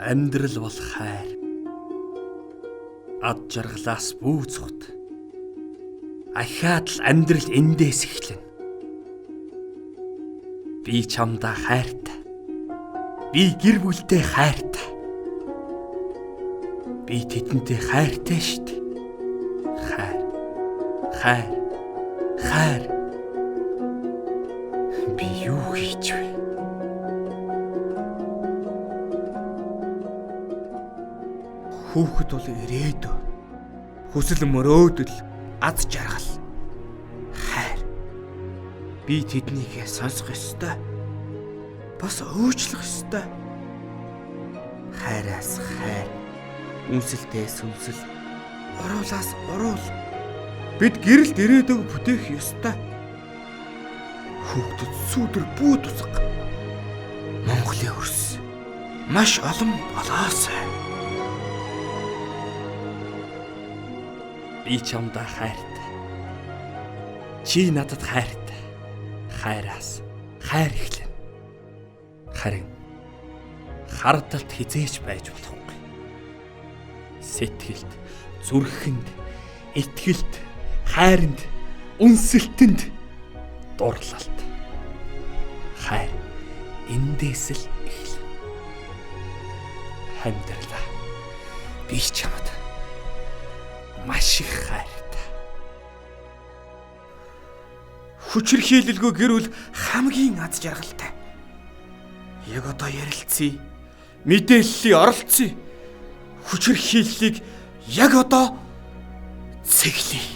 Амьдрал бол хайр. Ад жаргалаас бүүцхут. Ахаад л амьдрал эндээс эхлэнэ. Би чамдаа хайртай. Би гэр бүлтэй хайртай. Би тэдэнтэй хайртай шүү дээ. Хайр. Хайр. Би юу хийж вэ? Хүүхэд бол ирээдүй. Хүсэл мөрөөдөл, аз жаргал. Хайр. Би тэднийгээ сонсох ёстой. Бас өөчлөх ёстой. Хайраас хайр. Үнсэлтээс үнсэл. Уруулаас уруул. Бид гэрэлт ирээдүйг бүтээх ёстой. Хүүхдэд сүүдэр бүү тусаг. Монголын өрс маш олон болоосай. Би чамдаа хайртай. Чи надад хайртай. Хайраас хайр эхлэнэ. Харин хардалт хизээж байж болохгүй. Сэтгэлд, зүрхэнд, итгэлд, хайранд, үнсэлтэнд дурлалт. Хайр эндээс л эхэлнэ. Амьдралаа би чамд маш их хайртай. Хүчирхийлэлгүй гэр бүл хамгийн аз жаргалтай. Яг одоо ярилцъя. Мэдээллийг оролцъя. Хүчирхийллийг яг одоо цэглэе.